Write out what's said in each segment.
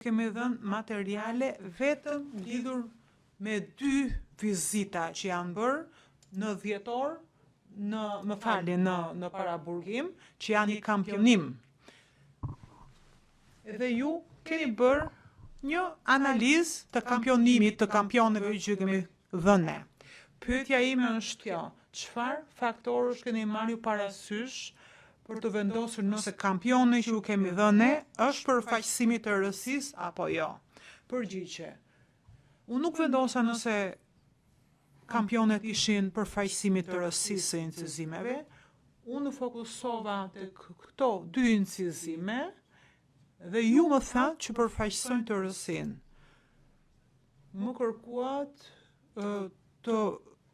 kemi dhënë materiale vetëm lidhur me 2 vizita që janë bërë në dhjetor, në paraburgim, që janë një kampionim. Edhe ju keni bërë një analizë të kampionimit të kampionëve që kemi dhënë. Pyetja ime është kjo: çfarë faktorësh keni marrë ju parasysh për të vendosur nëse kampioni që ju kemi dhënë është përfaqësimi të rësisë apo jo? Përgjigje: unë nuk vendosa nëse kampionet ishin përfaqësimit të rësisë së incizimeve, unë fokusova tek këto 2 incizime dhe ju më thatë që përfaqësojnë të rësinë. Më kërkuat të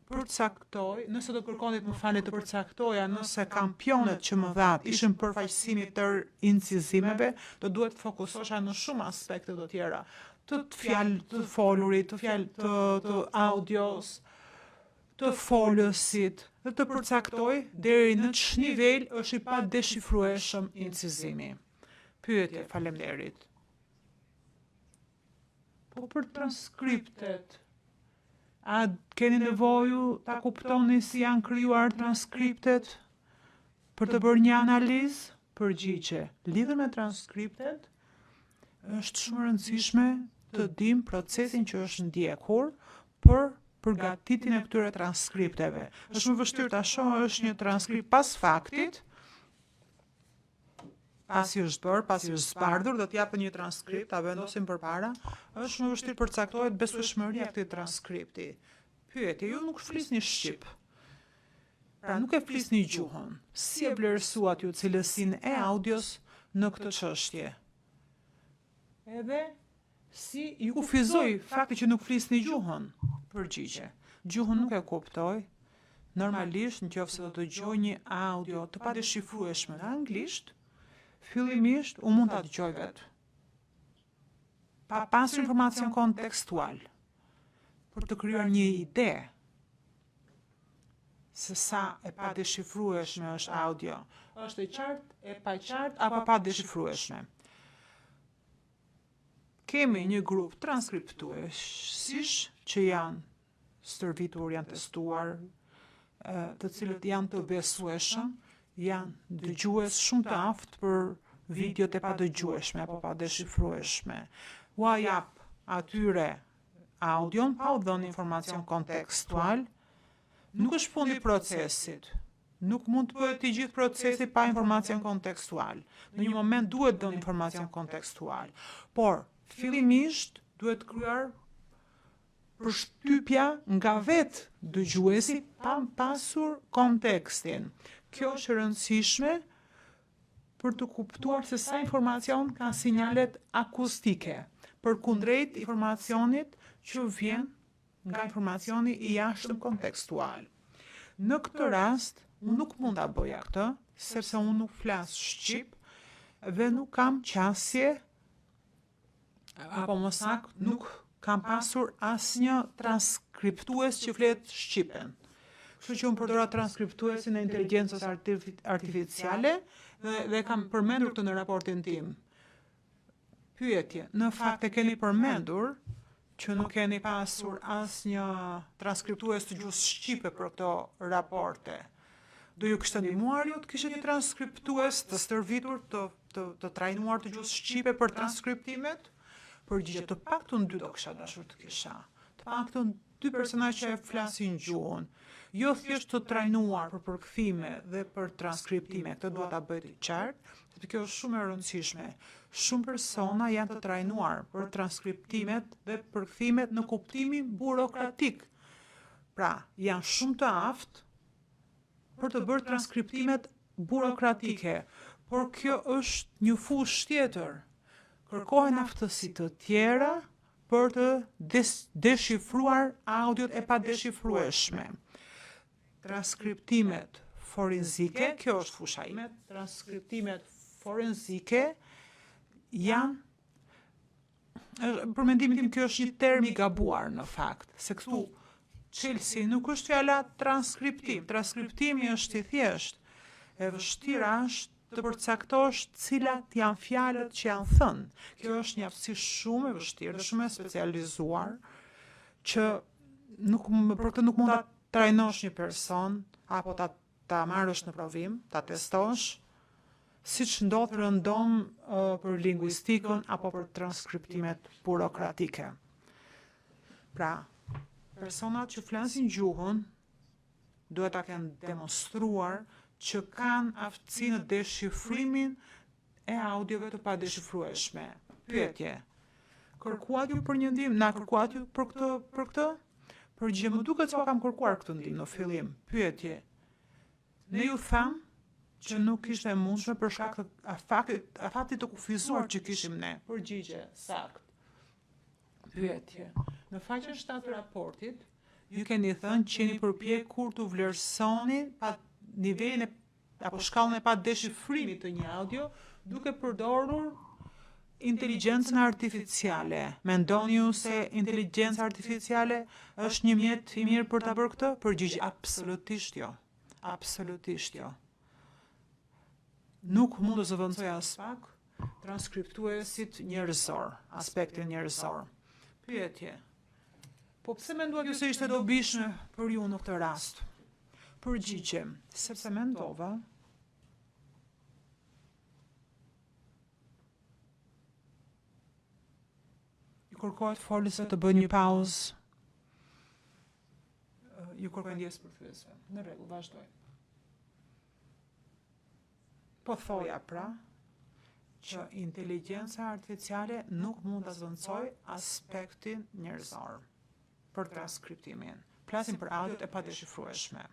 përcaktoj, nëse do kërkonit më falet të përcaktoja nëse kampionet që më thatë ishin përfaqësimit të incizimeve, do duhet të fokusosha në shumë aspekte të tjera, të fjalë të folurit, të fjalë të audios, të folësit, dhe të përcaktoj deri në ç'nivel nivel është i pa deshifrueshëm incizimi. Pyetje, faleminderit. Po për transkriptet, a keni nevoju ta kuptoni si janë krijuar transkriptet për të bërë një analizë? Përgjigje: lidhur me transkriptet, është shumë e rëndësishme të dim procesin që është ndjekur për përgatitjen e këtyre transkripteve. Është më vështirë ta shohësh një transkript pas faktit, pasi është bërë, pasi është zbardhur, do t'japë një transkript, ta vendosim përpara, është më vështirë përcaktohet besueshmëria e këtij transkripti. Pyetje: ju nuk flisni shqip, pra nuk e flisni gjuhën. Si e vlerësuat ju cilësinë e audios në këtë çështje? Edhe si ju kufizoi fakti që nuk flisni gjuhën? Përgjigje: gjuhën nuk e kuptoj. Normalisht, nëse do të dëgjoj një audio të padeshifrueshme në anglisht, fillimisht unë mund ta dëgjoj vetë, pa pasur informacion kontekstual, për të krijuar një ide se sa e padeshifrueshme është audio. Është e qartë, e paqartë apo padeshifrueshme? Kemi një grup transkriptuesish që janë stërvitur, janë testuar, të cilët janë të besueshëm, janë dëgjues shumë të aftë për videot e padëgjueshme apo padeshifrueshme. Ua jap atyre audion pa u dhënë informacion kontekstual, nuk është fundi i procesit. Nuk mund të bëhet i gjithë procesi pa informacion kontekstual. Në një moment duhet dhënë informacion kontekstual, por fillimisht duhet krijuar përshtypja nga vetë dëgjuesi pa pasur kontekstin. Kjo është e rëndësishme për të kuptuar se sa informacion ka sinjalet akustike, përkundrejt informacionit që vjen nga informacioni i jashtëm kontekstual. Në këtë rast, unë nuk mund ta bëja këtë, sepse unë nuk flas shqip dhe nuk kam qasje, apo më saktë nuk kam pasur asnjë transkriptues që flet shqipen. Kështu që unë përdora transkriptuesin e inteligjencës artificiale dhe kam përmendur këtë në raportin tim. Pyetje: në fakt e keni përmendur që nuk keni pasur asnjë transkriptues të gjuhës shqipe për këto raporte. Do ju kishte ndihmuar ju të kishte një transkriptues të stërvitur, të trajnuar të gjuhës shqipe për transkriptimet? Përgjigje: të paktën 2 do kisha dashur të kisha. Të paktën 2 persona që e flasin gjuhën, jo thjesht të trajnuar për përkthime dhe për transkriptime. Këtë dua ta bëj të qartë, sepse kjo është shumë e rëndësishme. Shumë persona janë të trajnuar për transkriptimet dhe përkthimet në kuptimin burokratik. Pra, janë shumë të aftë për të bërë transkriptimet burokratike, por kjo është një fushë tjetër. Kërkohen aftësi të tjera për të deshifruar audiot e padeshifrueshme. Transkriptimet forenzike, kjo është fusha ime, transkriptimet forenzike janë, për mendimin tim kjo është një term i gabuar në fakt, se këtu çelësi nuk është fjala transkriptim. Transkriptimi është i thjeshtë, e vështira është të përcaktosh cilat janë fjalët që janë thënë. Kjo është një aftësi shumë e vështirë dhe shumë e specializuar që për këtë nuk mund ta trajnosh një person apo ta marrësh në provim, ta testosh, siç ndodh rëndom për lingvistikën apo për transkriptimet burokratike. Pra, personat që flasin gjuhën duhet ta kenë demonstruar që kanë aftësi në deshifrimin e audiove të padeshifrueshme. Pyetje. Kërkuat ju për një ndihmë? Na kërkuat ju për këtë? Përgjigje, më duket se kam kërkuar këtë ndihmë në fillim. Pyetje. Ne ju tham që nuk ishte e mundshme për shkak të afatit të kufizuar që kishim ne. Përgjigje, sakt. Pyetje. Në faqen 7 të raportit, ju keni thënë që jeni përpjekur të vlerësoni pa nivelin apo shkallën e padeshifrimit të një audio duke përdorur inteligjencën artificiale. Mendoni ju se inteligjenca artificiale është një mjet i mirë për ta bërë këtë? Përgjigje, absolutisht jo. Absolutisht jo. Nuk mund të zëvendësoj as pak transkriptuesit njerëzor, aspektin njerëzor. Pyetje. Po pse menduat ju se ishte dobishme për ju në këtë rast? Përgjigje, sepse mendova ju kërkohet folësve të bëjnë një pauzë. Ju kërkoj ndjesë përthyesve. Në rregull, vazhdoj. Po thoja pra që inteligjenca artificiale nuk mund të zvendësoj aspektin njerëzor për transkriptimin. Flasim për audiot e padeshifrueshme.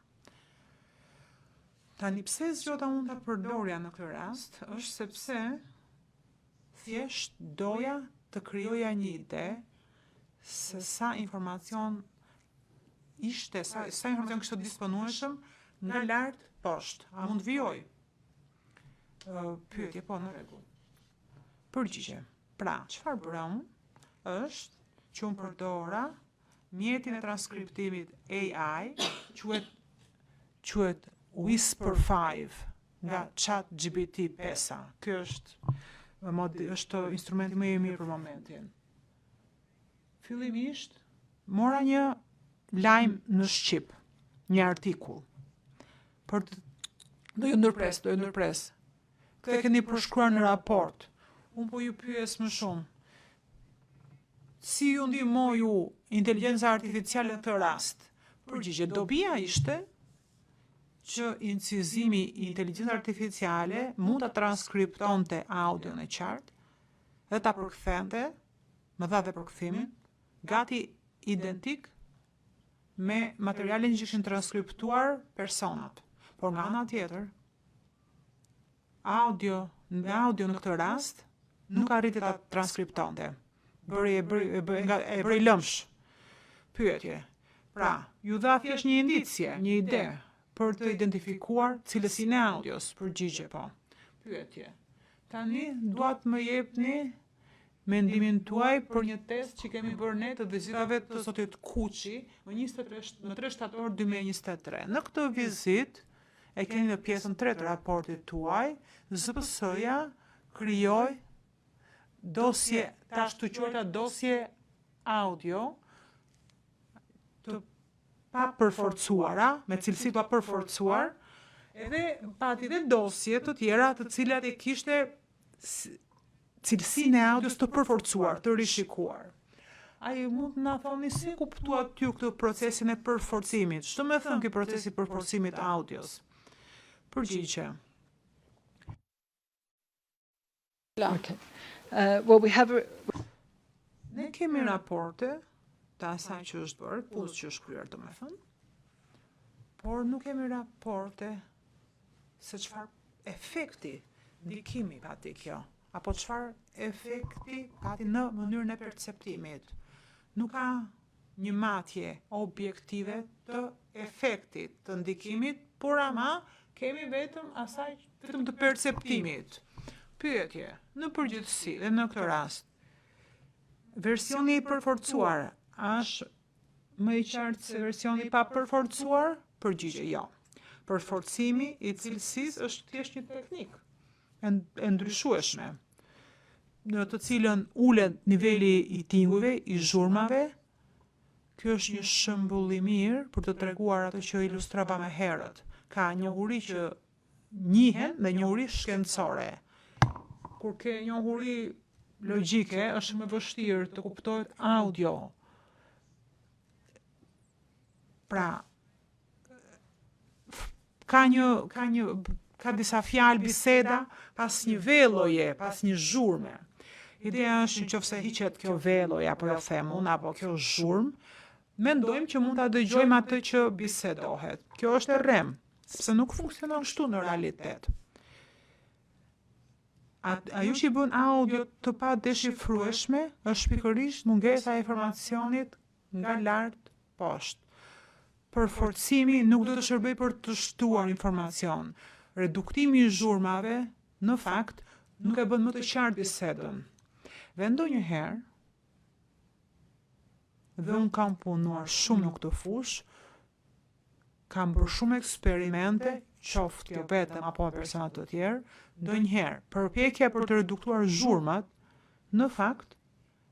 Tani pse zgjota mund ta përdorja në këtë rast është sepse thjesht doja të krijoja një ide se sa informacion ishte, sa informacion kishte disponueshëm nga lart poshtë. A mund vijoj? Pyetje, po, në rregull. Përgjigje. Pra, çfarë bëra unë është që unë përdora mjetin e transkriptimit AI, quhet Whisper 5 nga ChatGPT 5. Ky është instrumenti më i mirë për momentin. Fillimisht mora një lajm në shqip, një artikull. Do ju ndërpres. Këtë keni përshkruar në raport. Unë po ju pyes më shumë. Si ju ndihmoi ju inteligjenca artificiale në këtë rast? Përgjigje, dobia ishte që incizimi i inteligjencës artificiale mund ta transkriptonte audion e qartë dhe ta përkthente, më dha dhe përkthimin, gati identik me materialin që ishin transkriptuar personat. Por nga ana tjetër, audio në këtë rast nuk arriti ta transkriptonte. E bëri lëmsh. Pyetje. Pra, ju dha thjesht një indicje, një ide për të identifikuar cilësinë e audios. Përgjigje, po. Pyetje. Tani duat më jepni mendimin tuaj për një test që kemi bërë ne të vizitave të zotit Kuçi në 3 shtator 2023. Në këtë vizitë e keni në pjesën 3 të raportit tuaj, ZPS-ja krijoi dosje, tash të quajta dosje audio të pa përforcuara, me cilësi të pa përforcuar, edhe pati dhe dosje të tjera të cilat e kishte cilësinë e audios të përforcuar, të rishikuar. A ju mund të na thoni si kuptuat ty këtë procesin e përforcimit? Ç'do të thënë ky procesi i përforcimit të audios? Përgjigje. Okay. Well, we have Ne kemi raporte të asaj që është bërë, plus që është kryer domethënë, por nuk kemi raporte se çfarë efekti, ndikimi pati kjo, apo çfarë efekti pati në mënyrën e perceptimit. Nuk ka një matje objektive të efektit, të ndikimit, por ama kemi vetëm të perceptimit. Pyetje, në përgjithësi dhe në këtë rast, versioni i përforcuar është më i qartë se versioni pa përforcuar? Përgjigje, jo. Përforcimi i cilësisë është thjesht një teknik. e ndryshueshme, në të cilën ulet niveli i tingujve, i zhurmave. Kjo është një shembull i mirë për të treguar atë që ilustrova më herët. Ka njohuri që njihen dhe njohuri shkencore. Kur ke njohuri logjike, është më vështirë të kuptohet audio. Pra, ka disa fjalë biseda pas një velloje, pas një zhurme. Ideja është nëse hiqet kjo velloje apo jo them unë apo kjo zhurmë, mendojmë që mund ta dëgjojmë atë që bisedohet. Kjo është e rrem, sepse nuk funksionon kështu në realitet. Ajo që i bën audio të pa deshifrueshme është pikërisht mungesa e informacionit nga lart poshtë. Përforcimi nuk do të shërbej për të shtuar informacion. Reduktimi i zhurmave, në fakt, nuk e bën më të qartë bisedën. Dhe ndonjëherë, dhe unë kam punuar shumë në këtë fushë, kam bërë shumë eksperimente, qoftë jo vetëm apo me persona të tjerë, ndonjëherë përpjekja për të reduktuar zhurmat, në fakt,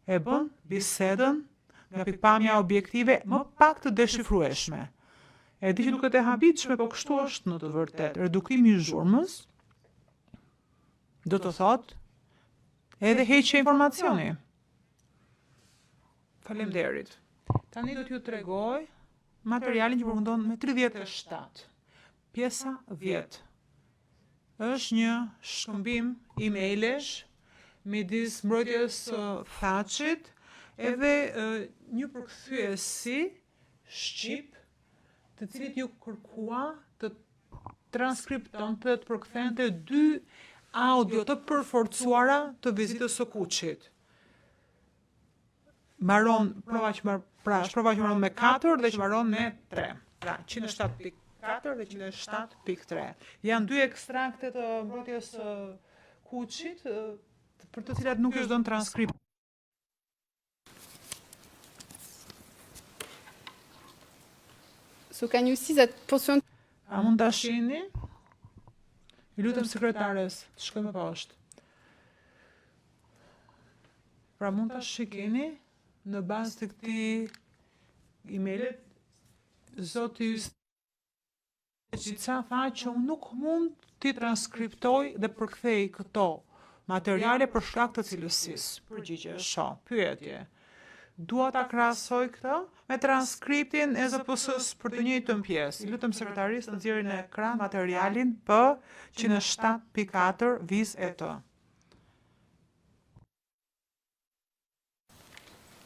e bën bisedën nga pikpamja objektive më pak të deshifrueshme. E di që duket e habitshme, po kështu është në të vërtetë. Reduktimi i zhurmës do të thotë edhe heqje informacioni. Faleminderit. Tani do t'ju tregoj materialin që përfundon me 37. Pjesa 10. Është një shkëmbim emailësh midis mbrojtjes faqit edhe një përkthyesi shqip, të cilit ju kërkua të transkriptonte të përkthente 2 audio të përforcuara të vizitës së Kuçit. Prova që mbaron me 4 dhe që mbaron me 3. Pra, 107.4 dhe 107.3. Janë 2 ekstrakte të mbrojtjes së Kuçit, për të cilat nuk është dhënë transkript. So can you see that portion? A mund ta shihni? I lutem sekretares, të shkoj më poshtë. Pra mund ta shikeni në bazë të këtij emailit, zoti Gjitsa tha që unë nuk mund t'i transkriptoj dhe përkthej këto materiale për shkak të cilësisë. Përgjigje, pyetje. Dua ta krahasoj këtë me transkriptin e ZPS-s për të njëjtën pjesë. I lutem sekretarisë të nxjerrë në ekran materialin P107.4 viz e të.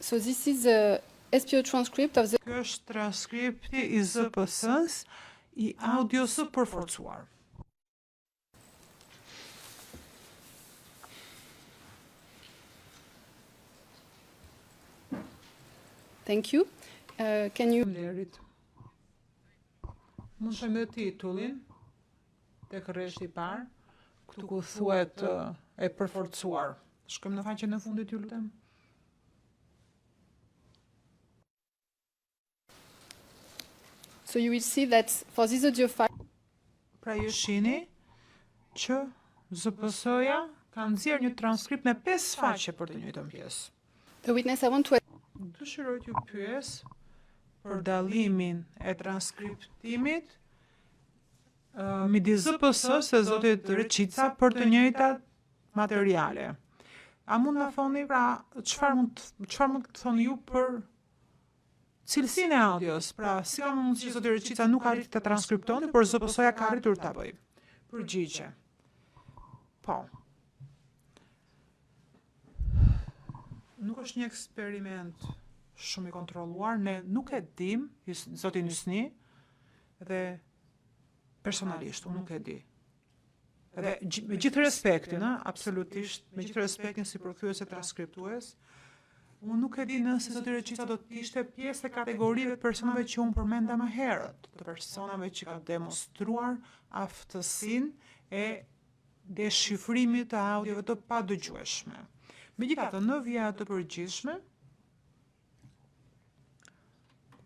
So this is the SPO transcript of the... Kjo është transkripti i ZPS-s i audios së përforcuar. Thank you. Can you... Faleminderit. Mund të shojmë titullin tek rreshti i parë, këtu ku thuhet e përforcuar. Shkojmë në faqen e fundit, ju lutem. So you will see that for this audio file... Pra ju shihni që ZPS-ja ka nxjerrë një transkript me 5 faqe për të njëjtën pjesë. The witness, I want to... Dëshiroj t'ju pyes për dallimin e transkriptimit midis ZPS-s e zotit Reqica për të njëjtat materiale. A mund na thoni pra çfarë mund të thoni ju për cilësinë e audios? Pra, si ka mundësi që zoti Reqica nuk arrit të transkriptonte, por ZPS-ja ka arritur ta bëjë? Përgjigje. Po. Nuk është një eksperiment shumë i kontrolluar, ne nuk e dim, zoti Nysni, dhe personalisht, unë nuk e di. Dhe me gjithë respektin, absolutisht, me gjithë respektin si përkthyes e transkriptues, unë nuk e di nëse zoti Reqica do të ishte pjesë e kategorive të personave që unë përmenda më herët, të personave që ka demonstruar aftësinë e deshifrimit të audiove të padëgjueshme. Megjithatë, në vija të përgjithshme,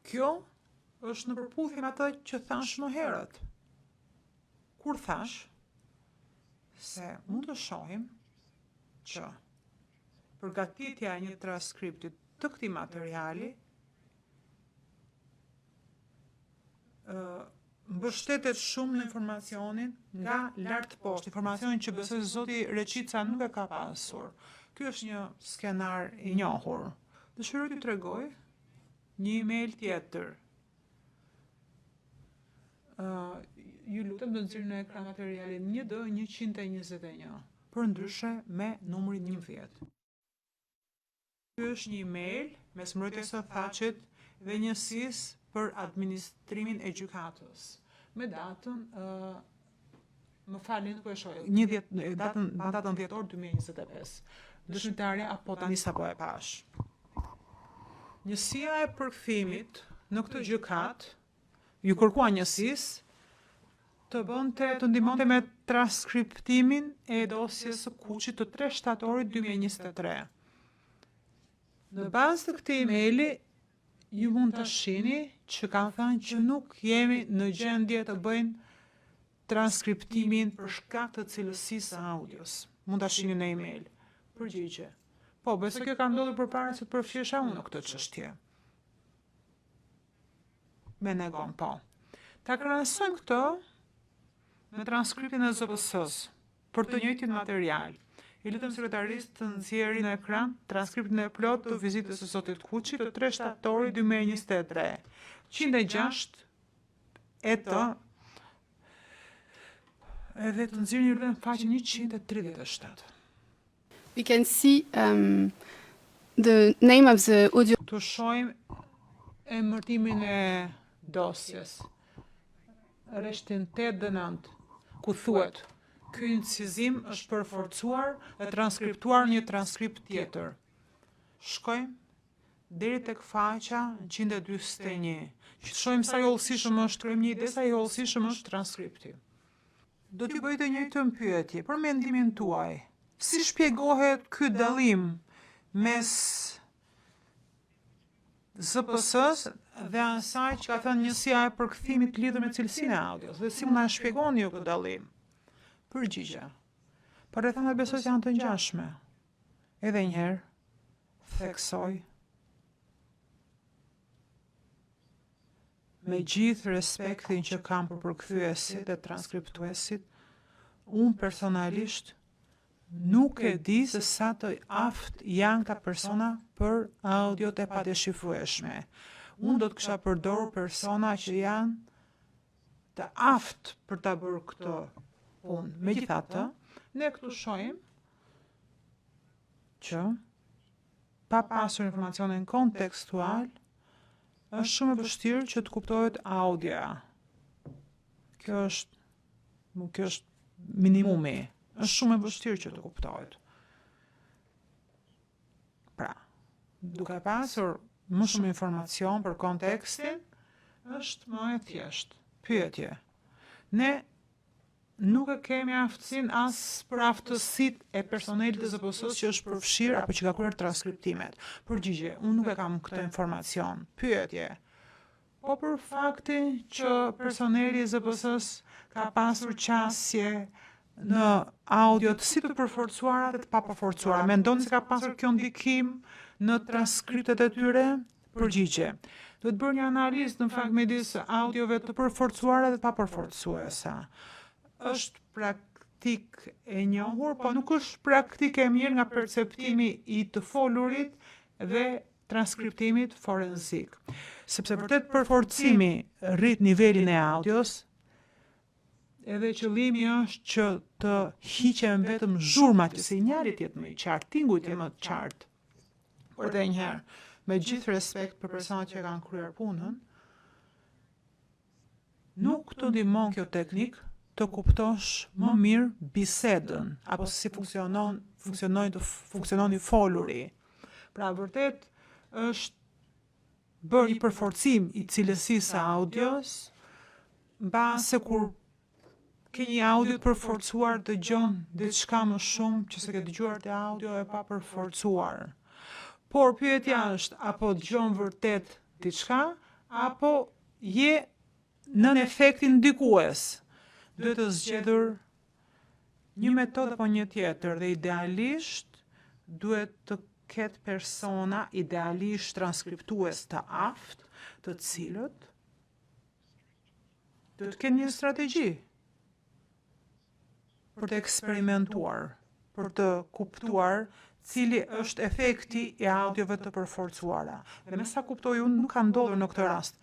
kjo është në përputhje me atë që thash më herët. Kur thash se mund të shohim që përgatitja e një transkripti të këtij materiali mbështetet shumë në informacionin nga lart poshtë, informacionin që besoj zoti Reqica nuk e ka pasur. Ky është një skenar i njohur. Dëshiroj t'ju tregoj një email tjetër. Ju lutem të nxirrni në ekran materialin 1D121, përndryshe me numrin 11. Ky është një email mes mbrojtjes së Thachit dhe njësisë për administrimin e gjykatës, me datën, më falni nuk po e shoh, datën 10 orë 2025. Dëshmitarja apo tani sapo e pash. Njësia e përkthimit në këtë gjykat ju kërkua njësisë të ndihmonte me transkriptimin e dosjes së Kuçit të 3 shtatorit 2023. Në bazë të këtij emaili ju mund të shihni që kanë thënë që nuk jemi në gjendje të bëjnë transkriptimin për shkak të cilësisë së audios. Mund ta shihni në email. Përgjigje. Po, besoj kjo ka ndodhur përpara se të përfshihesha unë në këtë çështje. Me negon, po. Ta krahasojmë këtë me transkriptin e ZPS-s për të njëjtin material. I lutem sekretarisë të nxjerrë në ekran transkriptin e plot të vizitës së zotit Kuçi të 3 shtatorit 2023. 106 edhe të nxjerrni lutem faqen 137. We can see the name of the audio. Të shohim emërtimin e dosjes. Rreshtin 8 dhe 9, ku thuhet ky incizim është përforcuar dhe transkriptuar një transkript tjetër. Shkojmë deri tek faqa 141. Që të shohim sa i hollësishëm është, krijojmë një ide sa i hollësishëm është transkripti. Do t'ju bëj të njëjtën pyetje, për mendimin tuaj. Si shpjegohet ky dallim mes ZPS-s dhe asaj që ka thënë njësia e përkthimit lidhur me cilësinë e audios? Dhe si mund na shpjegoni ju këtë dallim? Përgjigje. Por rrethanat besoj se janë të ngjashme. Edhe një herë theksoj me gjithë respektin që kam për përkthyesit dhe transkriptuesit, unë personalisht nuk e di se sa të aft janë ka persona për audiot e padeshifrueshme. Unë do të kisha përdorur persona që janë të aft për ta bërë këtë punë. Megjithatë, ne këtu shohim që pa pasur informacionin kontekstual, është shumë e vështirë që të kuptohet audioja. Kjo është minimumi. Është shumë e vështirë që të kuptohet. Pra, duke pasur më shumë informacion për kontekstin, është më e thjeshtë. Pyetje. Ne nuk e kemi aftësinë as për aftësitë e personelit të ZPS-s që është përfshirë apo që ka kryer transkriptimet. Përgjigje, unë nuk e kam këtë informacion. Pyetje. Po për faktin që personeli i ZPS-s ka pasur qasje në audiot si të përforcuara dhe të papërforcuara. Mendon se ka pasur kjo ndikim në transkriptet e tyre? Përgjigje. Duhet bërë një analizë në fakt midis audiove të përforcuara dhe të papërforcuesa. Është praktik e njohur, po nuk është praktik e mirë nga perceptimi i të folurit dhe transkriptimit forenzik. Sepse vërtet përforcimi rrit nivelin e audios, edhe qëllimi është që të hiqen vetëm zhurmat, që sinjalit jetë më i qartë, tinguit jetë më të qartë. Por edhe një herë, me gjithë respekt për personat që kanë kryer punën, nuk të ndihmon kjo teknik të kuptosh më mirë bisedën, apo si funksionon i foluri. Pra vërtet është bërë një përforcim i cilësisë së audios, mbase kur ke një audio të përforcuar dëgjon diçka më shumë që se ke dëgjuar te audio e pa përforcuar. Por pyetja është, apo dëgjon vërtet diçka, apo je nën efektin ndikues? Duhet të zgjedhur një metodë apo një tjetër dhe idealisht duhet të ketë persona idealisht transkriptues të aftë, të cilët do të kenë një strategji për të eksperimentuar, për të kuptuar cili është efekti i audiove të përforcuara. Dhe me sa kuptoj unë nuk ka ndodhur në këtë rast.